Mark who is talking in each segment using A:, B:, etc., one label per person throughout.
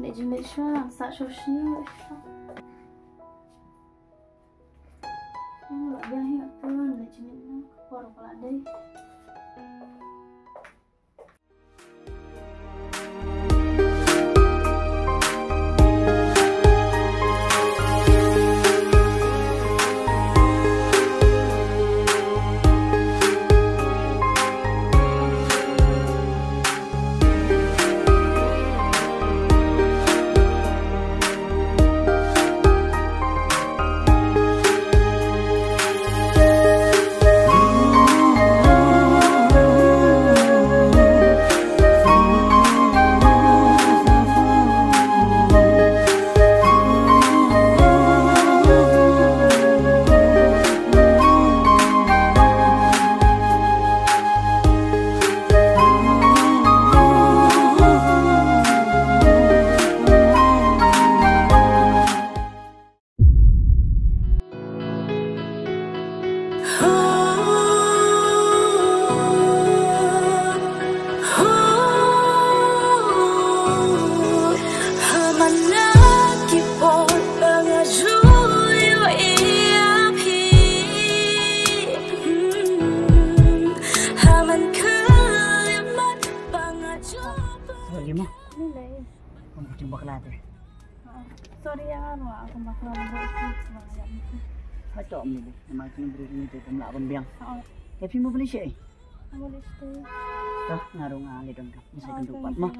A: để cho mẹ cho làm sao cho xíu nhưng mà bây giờ tôi là chỉ mình nó qua được lại đây. Sorry ya kan, aku bakal buat semangat.
B: Hacok ni, nama kena beri ni tu pemlak pembiang. Tapi mau beli sih?
A: Boleh tu.
B: Dah ngarung ali dong kan, mesti kena dupat mah.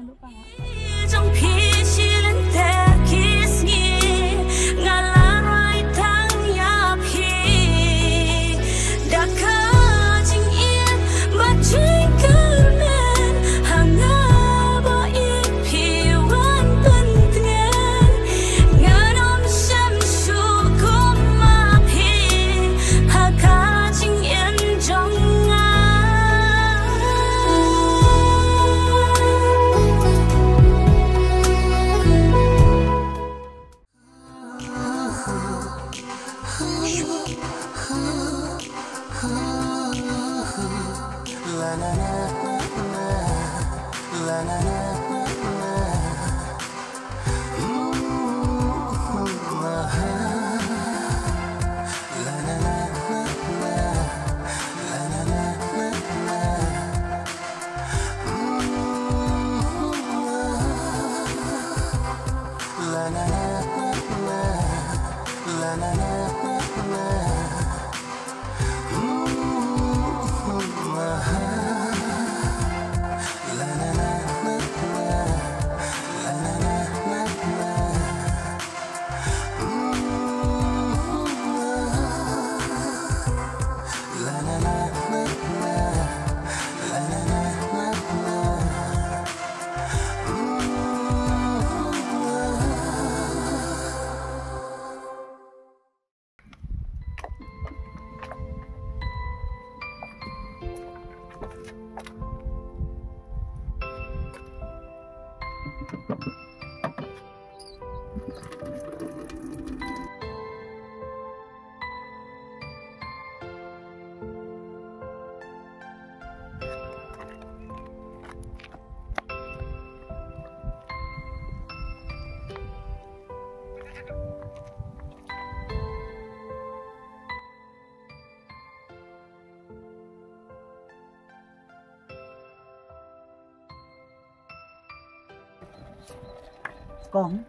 B: Kong,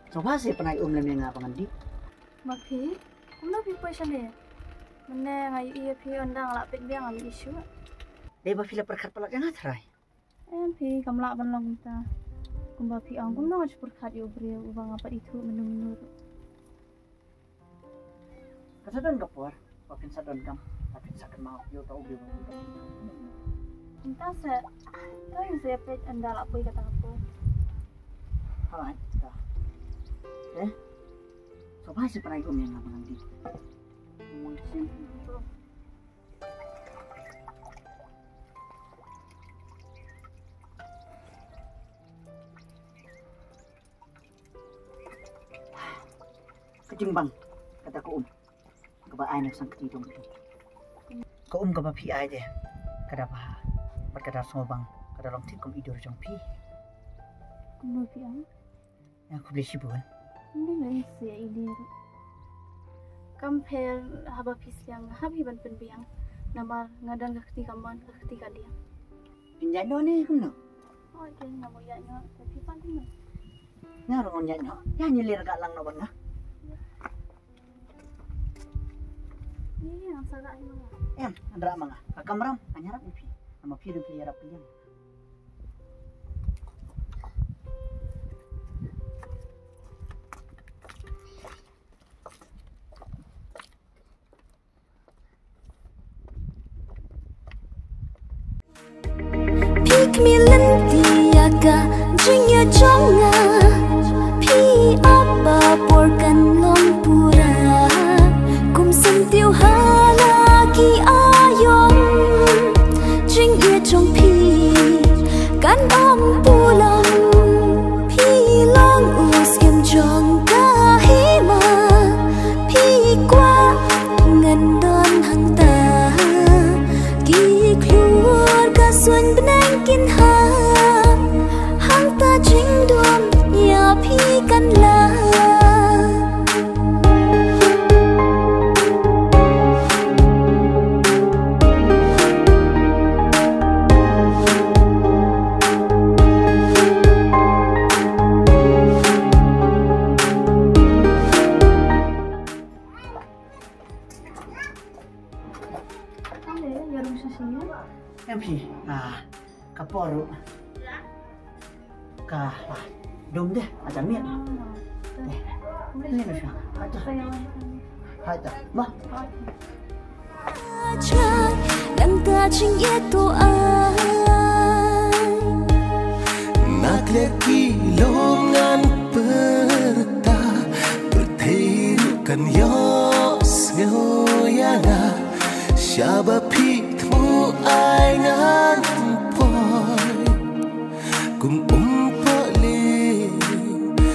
B: coba sih pernah lem yang ngapang di?
A: Mafi, kamu nak pergi sana ya? Mana ngayu iya pergi undang lapit dia ngambil isu.
B: Dia bafila perkat pelak yang atrai.
A: Pergi kamu lak benlang kita. Kamu pergi angkum nak aja perkat yo beri ubang apa itu menu.
B: Kata don kapur, pakin sadon kam, pakin sakit mau yo tau biar.
A: Entah saya, kau yang saya pergi undang lapit kata aku.
B: Hai, dah. Coba sih pernah ikut yang ngapang di?
A: Mungkin.
B: Ketimbang, kataku kebaan yang sang ketidung itu. Kau kebab pi aja, kadapa, berkadar semua bang, kadar long tikum idur jong pi.
A: Kamu pi ang?
B: Aku beli sibun.
A: Ini lah isi ini. Compare haba pis yang habi ban penbiang. Namar ngadang kakti kaman kakti kalian.
B: Pinjat do ni kamu.
A: Oh, jadi nggak mau yanya, tapi paling
B: Ngarong nyat no. Ya nyelir kat lang no bang.
A: ini yang salah ini.
B: Andra manga. Kamram anyarap ni. Nama pi dan pi yarap pian.
C: Pick me lentiaga jingya jonga pi apa porkan lompura kum sentiu halaki ayong jingya jong pi kan pulang pi long us em jong kahima pi kwa ngandon hang ta gi keluarga suan benangkin hang ta jing duam ya pi kan la
A: Ya rusak sih.
B: Pi. Kaporu. Kah. Dom deh. Ada miat. Ni na siya. Aja. Aja. Ma.
C: Chai dan ta jing ye to ai
D: Nagleki longan perta berterukan yo seoyana Siapa pitmu ai ngan poi kum umpali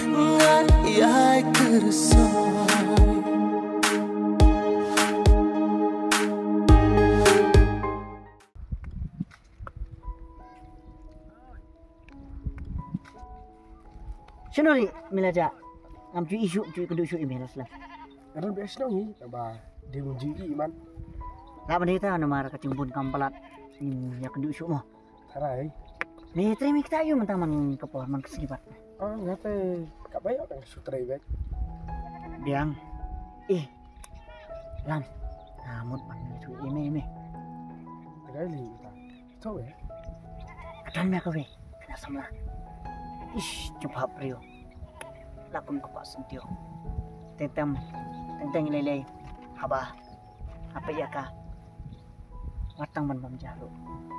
D: ngan yai kersoi
B: Sino ri milaja. Am cu isu cu keduk isu email asla.
E: Karena biasa dong ni, tambah dia menjiri man.
B: La bandita nomor kacimbun kampalat. Ya keduk isu mo.
E: Tarai.
B: Ni tremi kita ayo mentaman kepo man kesegibat.
E: Oh, ngapa? Kak bayo kan sutrai baik.
B: Biang. Lam. Namut man itu eme.
E: Tarai kita. Tahu ya?
B: Adan me kawe. Kena samla. Ish, coba prio. Lapun ko pa sentio. Tetam. Tentang lele. Haba. Apa ya ka? Watang man jalo.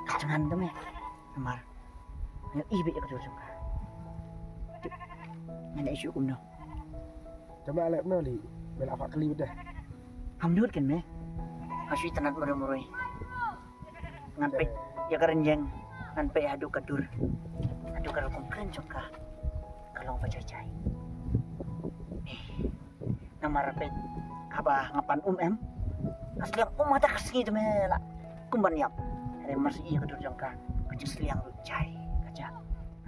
B: Kacangan deme. Namar. Ngayon ibe ya kedua suka. Ada isu kumno.
E: Coba alep no li. Bela apa kali udah.
B: Hamdut kan me. Aswi tanat muroi. Nganpe ya kerenjang. Nganpe adu kadur. Adu kalau kumkren suka. Kalau baca cai. Nama rapet. Haba ngapan em. Asli mata kesini tu me lah. Kumban yap. Ada masih iya kedur jangka. Kecil seliang lu cai.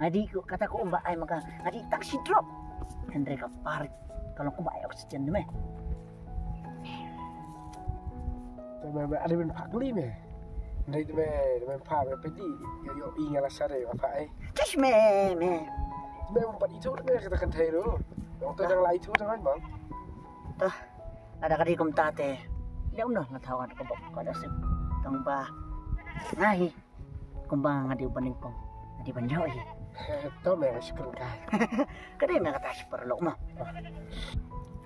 B: Adi kata ko mbak ay maka adi taksi drop. Andre ka parit kalau ko mbak ay oxygen deme.
E: Coba ada ben pakli me. Ndai tu me pa me pedi. Yo ingat sare apa ai.
B: Just me.
E: Me umpat itu me kata kan thero. Yang tu jangan lai itu jangan bang.
B: Tah ada kadi kum tate. Dia udah ngatawa ko bak ko ada sip. Tong ba. Ngahi. Kumbang ngadi upaning pong. Ngadi banjau hi.
E: Tahu me syukur kai.
B: Kadai me kata perlu mah.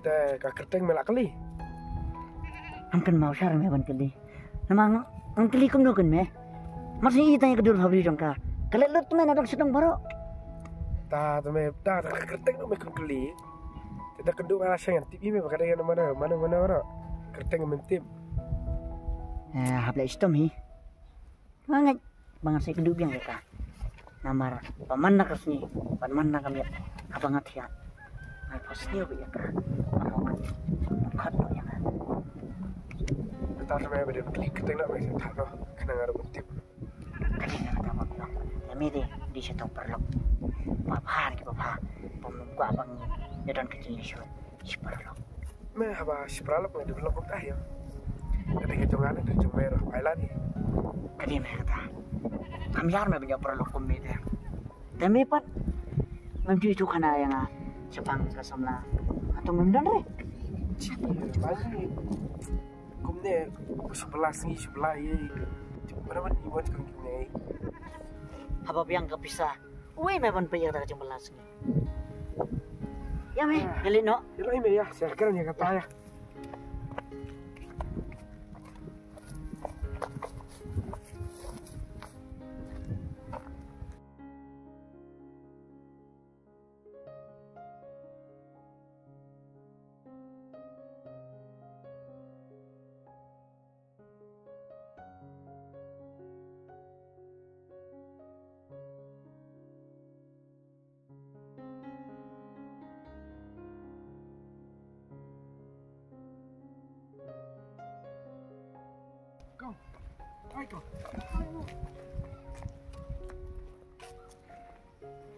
E: Teh ka kerteng melak kali.
B: Angkan mau syar me ban kali. Namang ang kali kum noken me. Masih itanya kedur habri jangka. Kalau lut me nadak sedang baro.
E: Ta ka kerteng me kun kali. Tidak kedua rasa yang tip me bakal yang mana orang. Kerteng mentip.
B: Habla istom hi. Banget banget saya kedua biang ka. Namar pamanna kasni pamanna kami abangat ya ay pasniyo ya ka makhat ya ka
E: Ta me bede klik kerteng nak me ta no kena ngaruh mentip.
B: kali na kata mo kami di siya tong perlok mapahar ki papa gua abang ya dan kecil isu separalo
E: Me haba separalo me develop kok ya. Kata kejongan itu jumero. Ailani.
B: kadi me kata kami yar me banyak perlu komite demi pat memju itu kana yang sepang sasamla atau memdan re
E: Bagi kumne sebelah ye. Mana ibu kan kini.
B: apa yang kepisah we me ban payah tak jembelas ni ya me gelino
E: Ilo ime ya, saya kira nya kata ya. Kau, hai kau.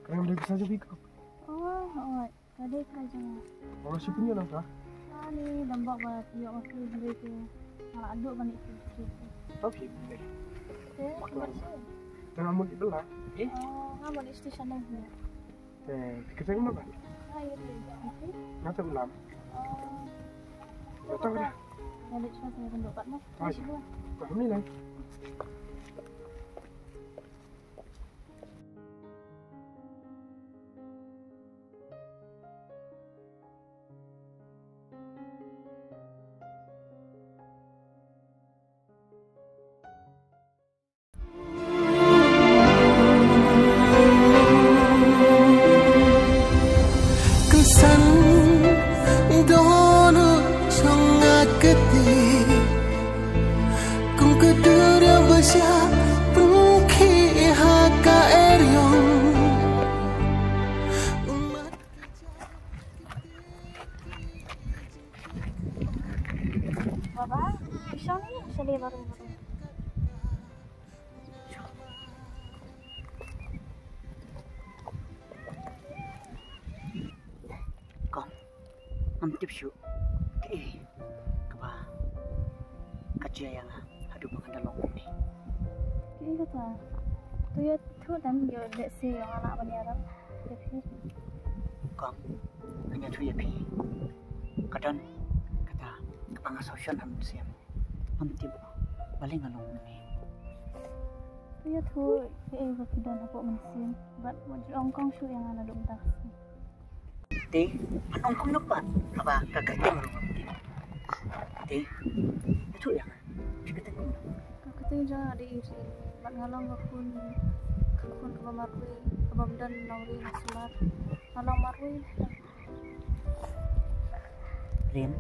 E: Kalian boleh bisa jadi kau.
A: Oh, tadi kerja.
E: Orang si punya nak?
A: Ni dambak buat dia aku beri ke. Malah aduk balik tu.
E: Tapi boleh.
A: Okey.
E: Jangan mau dibelah.
A: Oh, ngamun di stesen ni.
E: Kita yang mana?
A: Hai, okey.
E: Nanti belam.
A: Oh,
E: Datang dah.
A: ada cuma saya bentuk kat mah.
E: Hai. Kau ni lah.
D: Kesan dono songakete kung kedura basya pengki haka eriong
A: Baba, bisa ni seli baru.
B: Amtip syu keba kacia yang hadu makan dalam ni
A: Ini kata. Tu ya tu dan yo let's say yang anak baniaran. Tapi
B: kong hanya tu ya pi kadang kata kepanga sosial ham siam amtip baling along ni
A: tu ya tu bakidan apa mensin. But Hong Kong show yang anak dong tak.
B: ti anong kong napat apa kagating ti itu yang kagating
A: Kata jangan di iri. Mat ngalang akun kebamarui kebamdan nauri nasulat. Ngalang marui.
B: Rin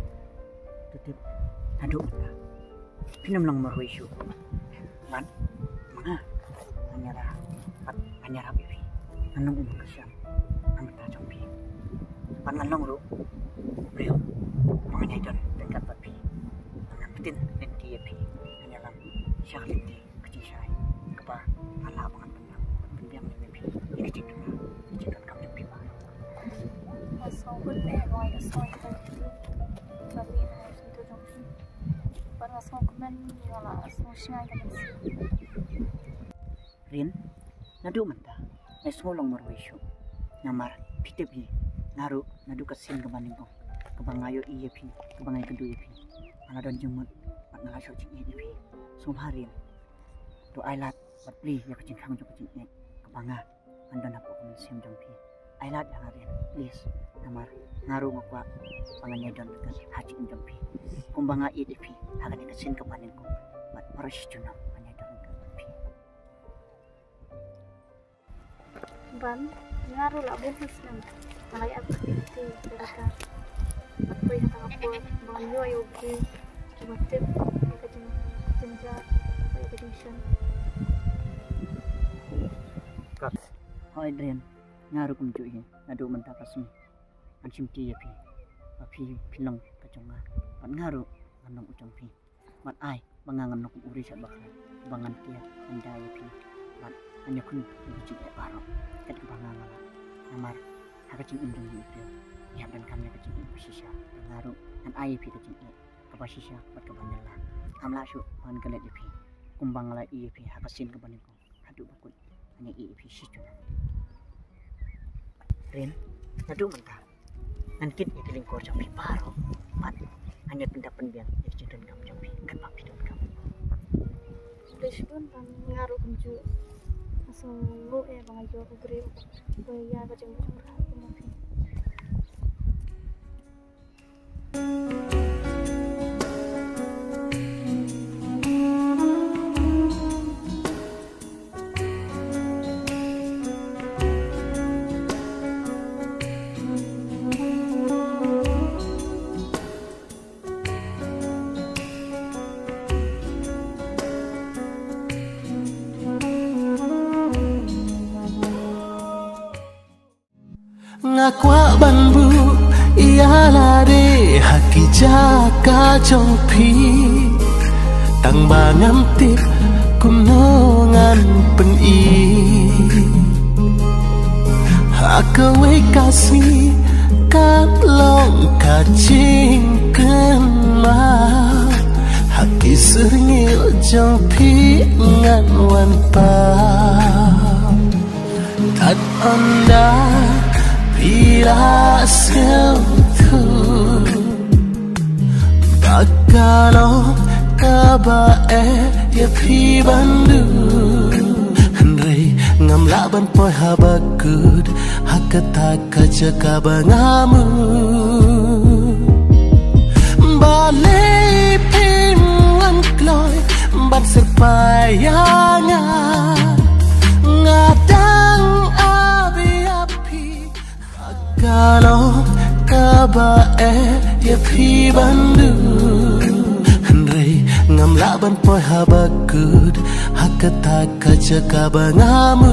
B: tutip hadu pinam lang marui syu man mga anyara bibi anong umakasyan ang tajong pi panalong ro brio mga don dekat papi ang pitin den dia pi anyalang siya kaliti kecil siya kepa ala bangan penang pendiam ni pi ini cinta kami pi ba
A: Asal pun boy asal kita itu. Tapi itu jompi. Pada asal komen wala asal siya kan.
B: Rin nadu manta na smolong marui syu namar pitebi naru nadu kasin kebaning kong kebangayo iya pi kebangay kedu iya pi ana don jemut pat nalasyo cing iya pi sumharin to ailat pat pli ya kecing kang jo kecing iya kebanga andon apo kemen sim jong pi ailat yang harin please namar ngaru ngakwa panganya don dekat haji jong pi kumbanga iya pi hagan kasin kebaning kong pat parash junam panya don dekat pi
A: Ban ngaruh lah business nang. Malay activity mereka. Apa yang kata apa banyo yogi. Cuma tip mereka cuma jenja education.
B: Hoy Dren ngaru kum ju hi nadu menta kasmi ansim ti ya pi api pinang kaconga pan ngaru nganong ucong pi mat ai mangangan nok uri sa bakal bangan tia anda ya pi mat hanya kun buji e baro ket bangangan namar Hakacing indung ni prio. Niat dan kami hakacing bersisa. Dengaru dan air pi kacing ni. Kapasisa bat kabanyala. Amla syuk pan kelet pi. Kumbang la pi hakasin kabaningko. Hadu bakut. Hanya pi situ. Rin, nadu mentah. Nanti ni kelingkor jampi baru. Pat hanya pendapat biang yang cenderung kamu jampi kan papi dan kamu.
A: Please pun kan ngaruh kunju. Asal lu bang ajo aku beri. Ya kacang curhat aku mungkin.
D: Ngakwa banbu ialah de haki jaka jongpi tang bangam tip kunongan peni hakawe kasih kalong kacing kema haki seringil jongpi ngan wan pa tat onda bila sentuh bakalo kabae dia pi bandu Henry ngamla ban poi habakut hakata kaja kabangamu balai pinwan kloy ban serpayanga ngadang kalau kabae dia pi bandu Henry ngamla ban poi habakut hakata kaja kabangamu